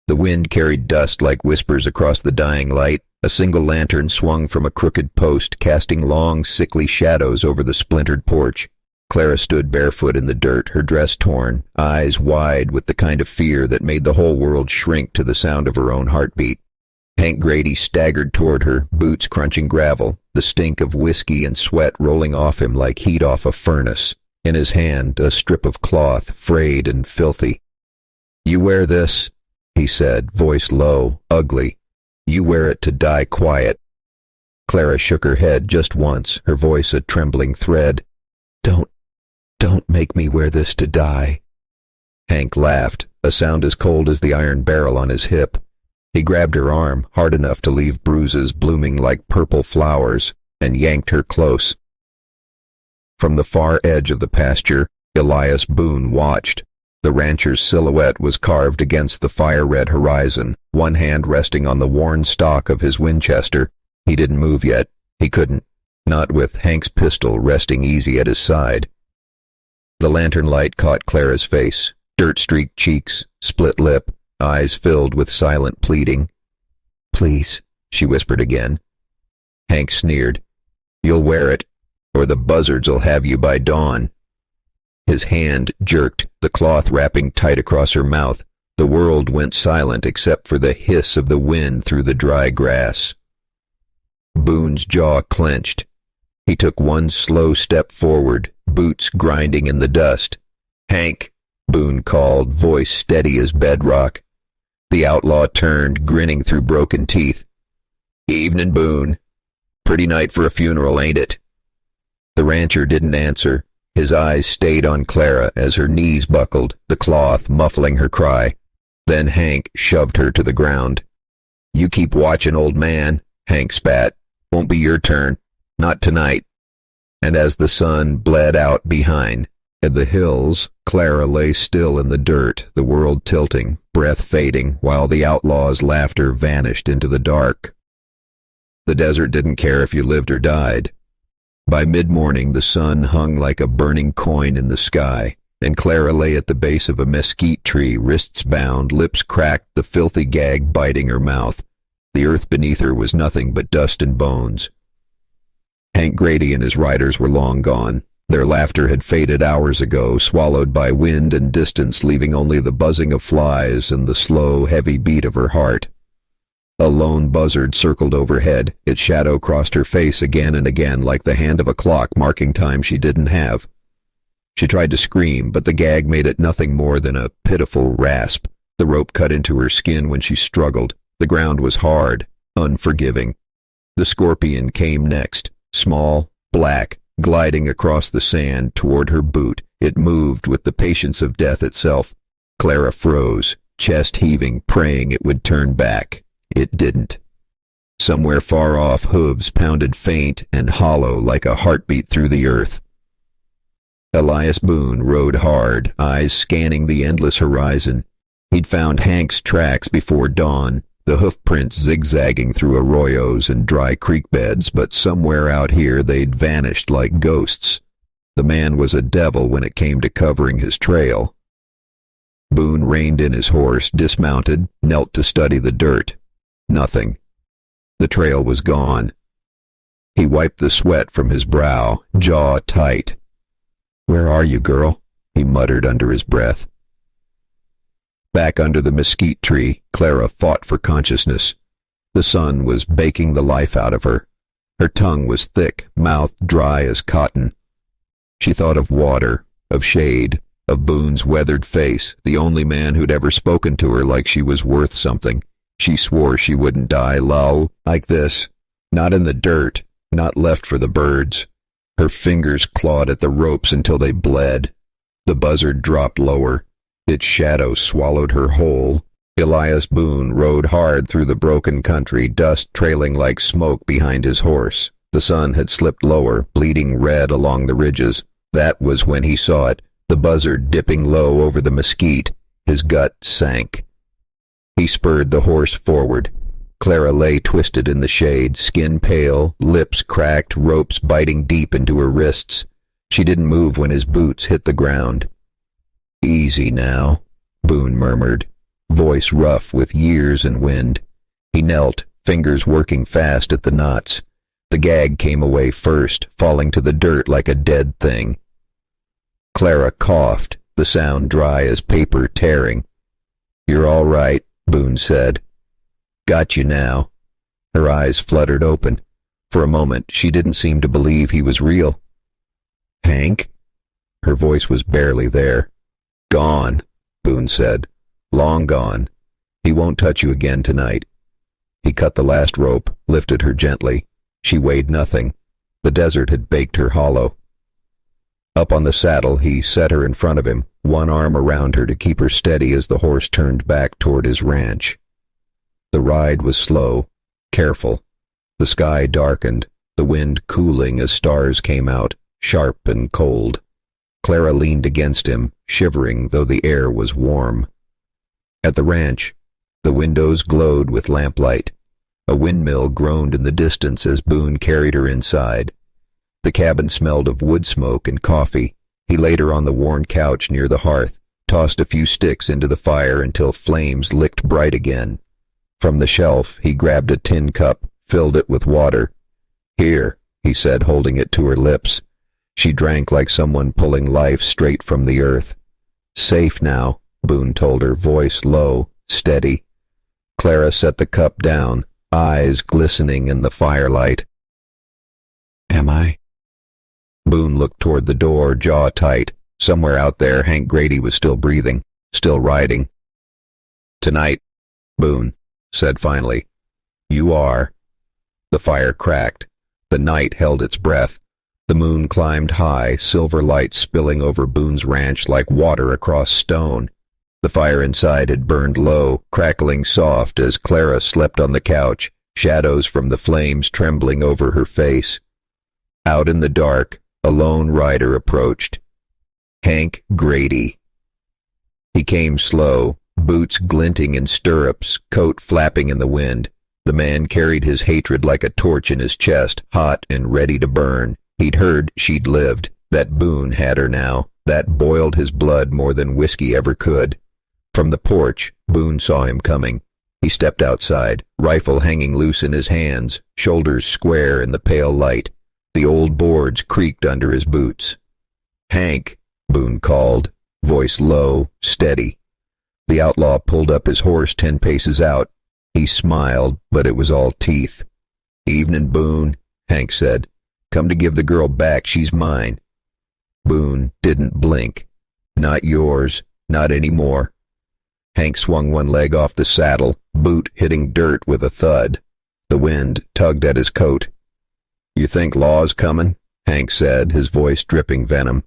The wind carried dust like whispers across the dying light. A single lantern swung from a crooked post, casting long, sickly shadows over the splintered porch. Clara stood barefoot in the dirt, her dress torn, eyes wide with the kind of fear that made the whole world shrink to the sound of her own heartbeat. Hank Grady staggered toward her, boots crunching gravel, the stink of whiskey and sweat rolling off him like heat off a furnace. In his hand, a strip of cloth, frayed and filthy. "You wear this," he said, voice low, ugly. "You wear it to die quiet." Clara shook her head just once, her voice a trembling thread. Don't make me wear this to die." Hank laughed, a sound as cold as the iron barrel on his hip. He grabbed her arm, hard enough to leave bruises blooming like purple flowers, and yanked her close. From the far edge of the pasture, Elias Boone watched. The rancher's silhouette was carved against the fire-red horizon, one hand resting on the worn stock of his Winchester. He didn't move yet. He couldn't. Not with Hank's pistol resting easy at his side. The lantern light caught Clara's face, dirt-streaked cheeks, split lip, eyes filled with silent pleading. "Please," she whispered again. Hank sneered. "You'll wear it, or the buzzards'll have you by dawn." His hand jerked, the cloth wrapping tight across her mouth. The world went silent except for the hiss of the wind through the dry grass. Boone's jaw clenched. He took one slow step forward, boots grinding in the dust. "Hank," Boone called, voice steady as bedrock. The outlaw turned, grinning through broken teeth. "Evening, Boone. Pretty night for a funeral, ain't it?" The rancher didn't answer. His eyes stayed on Clara as her knees buckled, the cloth muffling her cry. Then Hank shoved her to the ground. "You keep watching, old man," Hank spat. "Won't be your turn. Not tonight." And as the sun bled out behind, at the hills, Clara lay still in the dirt, the world tilting, breath fading, while the outlaw's laughter vanished into the dark. The desert didn't care if you lived or died. By mid-morning, the sun hung like a burning coin in the sky, and Clara lay at the base of a mesquite tree, wrists bound, lips cracked, the filthy gag biting her mouth. The earth beneath her was nothing but dust and bones. Hank Grady and his riders were long gone. Their laughter had faded hours ago, swallowed by wind and distance, leaving only the buzzing of flies and the slow, heavy beat of her heart. A lone buzzard circled overhead. Its shadow crossed her face again and again like the hand of a clock marking time she didn't have. She tried to scream, but the gag made it nothing more than a pitiful rasp. The rope cut into her skin when she struggled. The ground was hard, unforgiving. The scorpion came next, small, black, gliding across the sand toward her boot. It moved with the patience of death itself. Clara froze, chest heaving, praying it would turn back. It didn't. Somewhere far off, hooves pounded faint and hollow like a heartbeat through the earth. Elias Boone rode hard, eyes scanning the endless horizon. He'd found Hank's tracks before dawn, the hoofprints zigzagging through arroyos and dry creek beds, but somewhere out here they'd vanished like ghosts. The man was a devil when it came to covering his trail. Boone reined in his horse, dismounted, knelt to study the dirt. Nothing. The trail was gone. He wiped the sweat from his brow, jaw tight. "Where are you, girl?" he muttered under his breath. Back under the mesquite tree, Clara fought for consciousness. The sun was baking the life out of her. Her tongue was thick, mouth dry as cotton. She thought of water, of shade, of Boone's weathered face, the only man who'd ever spoken to her like she was worth something. She swore she wouldn't die low, like this. Not in the dirt, not left for the birds. Her fingers clawed at the ropes until they bled. The buzzard dropped lower. Its shadow swallowed her whole. Elias Boone rode hard through the broken country, dust trailing like smoke behind his horse. The sun had slipped lower, bleeding red along the ridges. That was when he saw it, the buzzard dipping low over the mesquite. His gut sank. He spurred the horse forward. Clara lay twisted in the shade, skin pale, lips cracked, ropes biting deep into her wrists. She didn't move when his boots hit the ground. "Easy now," Boone murmured. voice rough with years and wind. He knelt, fingers working fast at the knots. The gag came away first, falling to the dirt like a dead thing. Clara coughed, the sound dry as paper tearing. "You're all right," Boone said. "Got you now." Her eyes fluttered open. For a moment, she didn't seem to believe he was real. "Hank?" Her voice was barely there. "Gone," Boone said. "Long gone. He won't touch you again tonight." He cut the last rope, lifted her gently. She weighed nothing. The desert had baked her hollow. Up on the saddle, he set her in front of him, one arm around her to keep her steady as the horse turned back toward his ranch. The ride was slow, careful. The sky darkened, the wind cooling as stars came out, sharp and cold. Clara leaned against him, shivering though the air was warm. At the ranch, the windows glowed with lamplight. A windmill groaned in the distance as Boone carried her inside. The cabin smelled of wood smoke and coffee. He laid her on the worn couch near the hearth, tossed a few sticks into the fire until flames licked bright again. From the shelf, he grabbed a tin cup, filled it with water. "Here," he said, holding it to her lips. She drank like someone pulling life straight from the earth. "Safe now," Boone told her, voice low, steady. Clara set the cup down, eyes glistening in the firelight. "Am I?" Boone looked toward the door, jaw tight. Somewhere out there, Hank Grady was still breathing, still riding. "Tonight," Boone said finally. "You are." The fire cracked. The night held its breath. The moon climbed high, silver light spilling over Boone's ranch like water across stone. The fire inside had burned low, crackling soft as Clara slept on the couch, shadows from the flames trembling over her face. Out in the dark, a lone rider approached. Hank Grady. He came slow, boots glinting in stirrups, coat flapping in the wind. The man carried his hatred like a torch in his chest, hot and ready to burn. He'd heard she'd lived, that Boone had her now. That boiled his blood more than whiskey ever could. From the porch, Boone saw him coming. He stepped outside, rifle hanging loose in his hands, shoulders square in the pale light. The old boards creaked under his boots. "Hank," Boone called, voice low, steady. The outlaw pulled up his horse 10 paces out. He smiled, but it was all teeth. "Evening, Boone," Hank said. "Come to give the girl back. She's mine." Boone didn't blink. "Not yours. Not anymore." Hank swung one leg off the saddle, boot hitting dirt with a thud. The wind tugged at his coat. "You think Law's comin'?" Hank said, his voice dripping venom.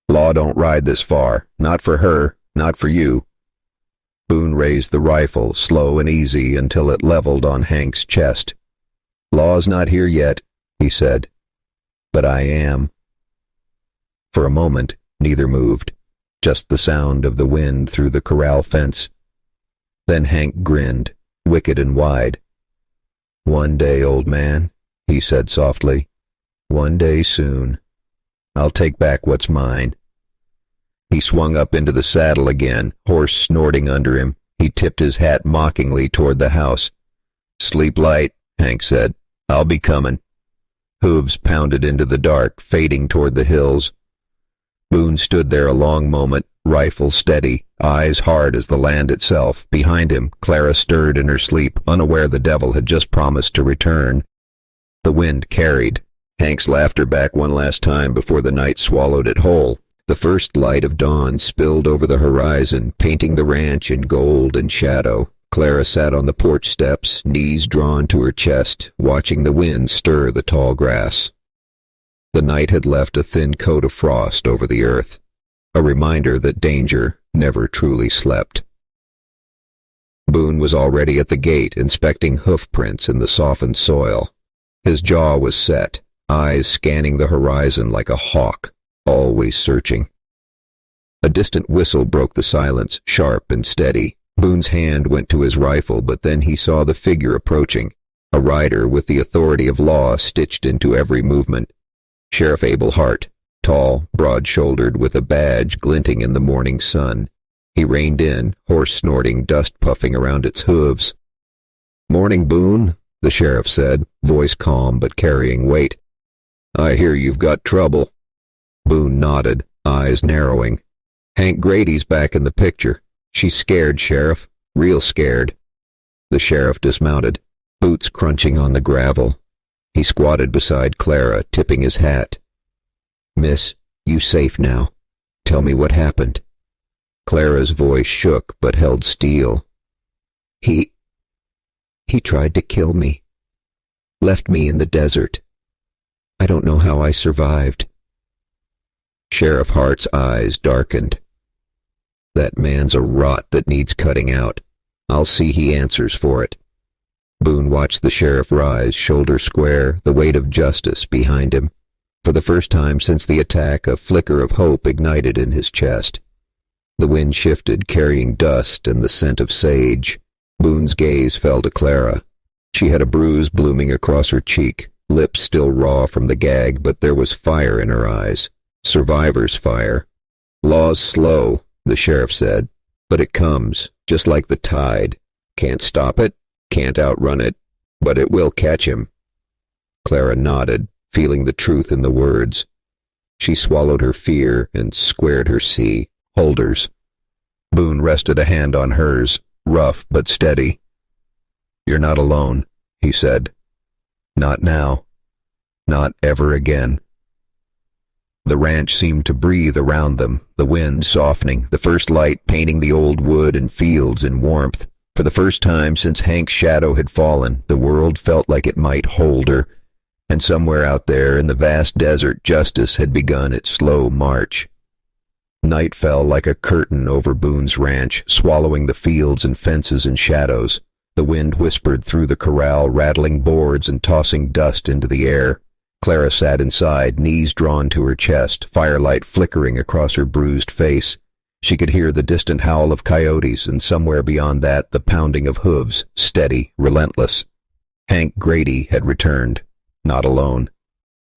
"Law don't ride this far. Not for her. Not for you." Boone raised the rifle, slow and easy, until it leveled on Hank's chest. "Law's not here yet," he said. "But I am." For a moment, neither moved, just the sound of the wind through the corral fence. Then Hank grinned, wicked and wide. "One day, old man," he said softly. "One day soon. I'll take back what's mine." He swung up into the saddle again, horse snorting under him. He tipped his hat mockingly toward the house. "Sleep light," Hank said. "I'll be comin'." Hooves pounded into the dark, fading toward the hills. Boone stood there a long moment, rifle steady, eyes hard as the land itself. Behind him, Clara stirred in her sleep, unaware the devil had just promised to return. The wind carried. Hank's laughter back one last time before the night swallowed it whole. The first light of dawn spilled over the horizon, painting the ranch in gold and shadow. Clara sat on the porch steps, knees drawn to her chest, watching the wind stir the tall grass. The night had left a thin coat of frost over the earth, a reminder that danger never truly slept. Boone was already at the gate, inspecting hoof prints in the softened soil. His jaw was set, eyes scanning the horizon like a hawk, always searching. A distant whistle broke the silence, sharp and steady. Boone's hand went to his rifle, but then he saw the figure approaching, a rider with the authority of law stitched into every movement. Sheriff Abel Hart, tall, broad-shouldered, with a badge glinting in the morning sun. He reined in, horse snorting, dust puffing around its hooves. "Morning, Boone," the sheriff said, voice calm but carrying weight. "I hear you've got trouble." Boone nodded, eyes narrowing. "Hank Grady's back in the picture. She's scared, Sheriff. Real scared." The sheriff dismounted, boots crunching on the gravel. He squatted beside Clara, tipping his hat. "Miss, you safe now. Tell me what happened." Clara's voice shook but held steel. He tried to kill me. Left me in the desert. I don't know how I survived." Sheriff Hart's eyes darkened. "That man's a rot that needs cutting out. I'll see he answers for it." Boone watched the sheriff rise, shoulder square, the weight of justice behind him. For the first time since the attack, a flicker of hope ignited in his chest. The wind shifted, carrying dust and the scent of sage. Boone's gaze fell to Clara. She had a bruise blooming across her cheek, lips still raw from the gag, but there was fire in her eyes. Survivor's fire. "Law's slow," the sheriff said, "but it comes, just like the tide. Can't stop it, can't outrun it, but it will catch him." Clara nodded, feeling the truth in the words. She swallowed her fear and squared her C. Holders. Boone rested a hand on hers, rough but steady. "You're not alone," he said. "Not now. Not ever again." The ranch seemed to breathe around them, the wind softening, the first light painting the old wood and fields in warmth. For the first time since Hank's shadow had fallen, the world felt like it might hold her, and somewhere out there in the vast desert justice had begun its slow march. Night fell like a curtain over Boone's ranch, swallowing the fields and fences in shadows. The wind whispered through the corral, rattling boards and tossing dust into the air. Clara sat inside, knees drawn to her chest, firelight flickering across her bruised face. She could hear the distant howl of coyotes, and somewhere beyond that the pounding of hooves, steady, relentless. Hank Grady had returned, not alone.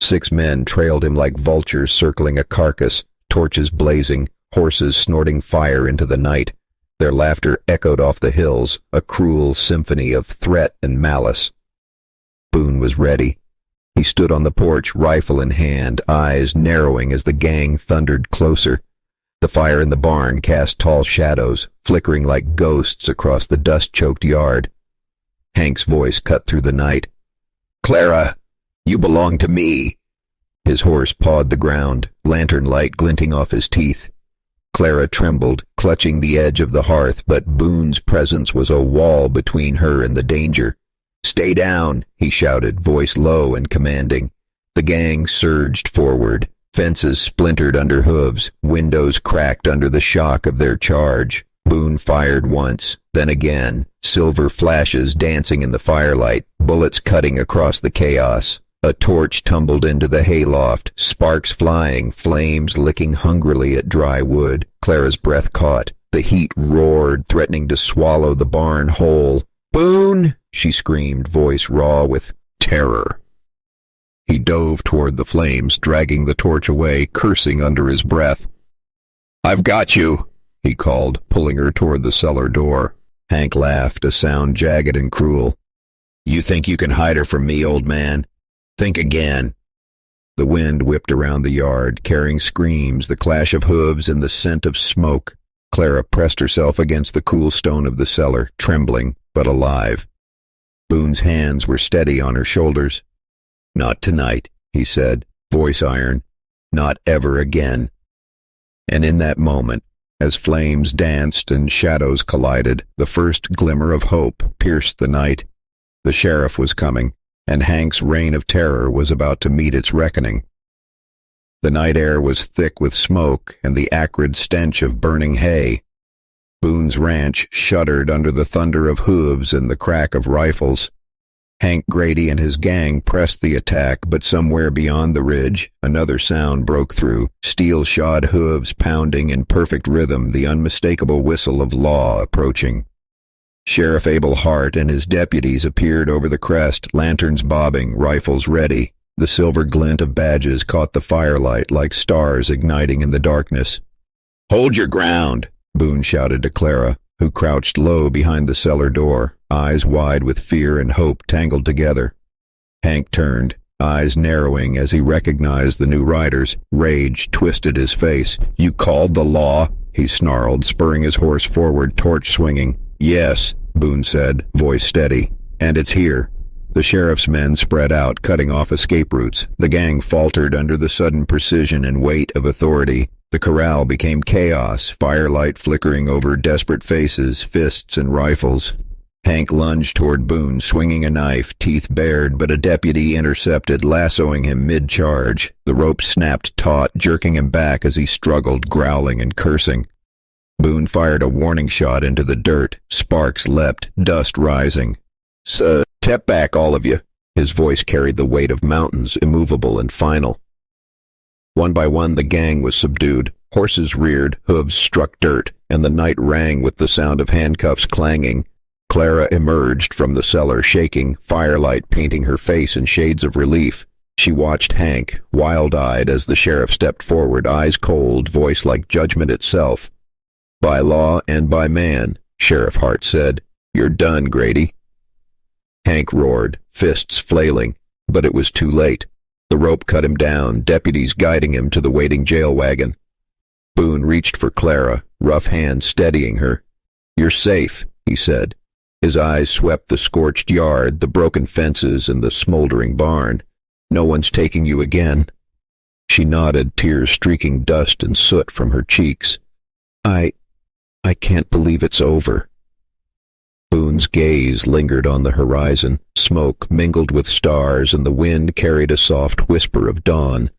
6 men trailed him like vultures circling a carcass, torches blazing, horses snorting fire into the night. Their laughter echoed off the hills, a cruel symphony of threat and malice. Boone was ready. He stood on the porch, rifle in hand, eyes narrowing as the gang thundered closer. The fire in the barn cast tall shadows, flickering like ghosts across the dust-choked yard. Hank's voice cut through the night. "Clara, you belong to me." His horse pawed the ground, lantern light glinting off his teeth. Clara trembled, clutching the edge of the hearth, but Boone's presence was a wall between her and the danger. "Stay down," he shouted, voice low and commanding. The gang surged forward. Fences splintered under hooves, windows cracked under the shock of their charge. Boone fired once, then again, silver flashes dancing in the firelight, bullets cutting across the chaos. A torch tumbled into the hayloft, sparks flying, flames licking hungrily at dry wood. Clara's breath caught. The heat roared, threatening to swallow the barn whole. "Boone!" she screamed, voice raw with terror. He dove toward the flames, dragging the torch away, cursing under his breath. "I've got you," he called, pulling her toward the cellar door. Hank laughed, a sound jagged and cruel. "You think you can hide her from me, old man? Think again." The wind whipped around the yard, carrying screams, the clash of hooves, and the scent of smoke. Clara pressed herself against the cool stone of the cellar, trembling, but alive. Boone's hands were steady on her shoulders. "Not tonight," he said, voice iron. "Not ever again." And in that moment, as flames danced and shadows collided, the first glimmer of hope pierced the night. The sheriff was coming, and Hank's reign of terror was about to meet its reckoning. The night air was thick with smoke and the acrid stench of burning hay. Boone's ranch shuddered under the thunder of hooves and the crack of rifles. Hank Grady and his gang pressed the attack, but somewhere beyond the ridge, another sound broke through, steel-shod hooves pounding in perfect rhythm, the unmistakable whistle of law approaching. Sheriff Abel Hart and his deputies appeared over the crest, lanterns bobbing, rifles ready. The silver glint of badges caught the firelight like stars igniting in the darkness. "Hold your ground," Boone shouted to Clara, who crouched low behind the cellar door, eyes wide with fear and hope tangled together. Hank turned, eyes narrowing as he recognized the new riders. Rage twisted his face. "You called the law?" he snarled, spurring his horse forward, torch swinging. "Yes," Boone said, voice steady. "And it's here." The sheriff's men spread out, cutting off escape routes. The gang faltered under the sudden precision and weight of authority. The corral became chaos, firelight flickering over desperate faces, fists, and rifles. Hank lunged toward Boone, swinging a knife, teeth bared, but a deputy intercepted, lassoing him mid-charge. The rope snapped taut, jerking him back as he struggled, growling and cursing. Boone fired a warning shot into the dirt. Sparks leapt, dust rising. "Step back, all of you." His voice carried the weight of mountains, immovable and final. One by one the gang was subdued. Horses reared, hooves struck dirt, and the night rang with the sound of handcuffs clanging. Clara emerged from the cellar, shaking, firelight painting her face in shades of relief. She watched Hank, wild-eyed, as the sheriff stepped forward, eyes cold, voice like judgment itself. "By law and by man," Sheriff Hart said. "You're done, Grady." Hank roared, fists flailing, but it was too late. The rope cut him down, deputies guiding him to the waiting jail wagon. Boone reached for Clara, rough hands steadying her. "You're safe," he said. His eyes swept the scorched yard, the broken fences, and the smoldering barn. "No one's taking you again." She nodded, tears streaking dust and soot from her cheeks. I can't believe it's over." Boone's gaze lingered on the horizon. Smoke mingled with stars, and the wind carried a soft whisper of dawn.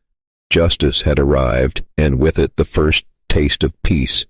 Justice had arrived, and with it the first taste of peace.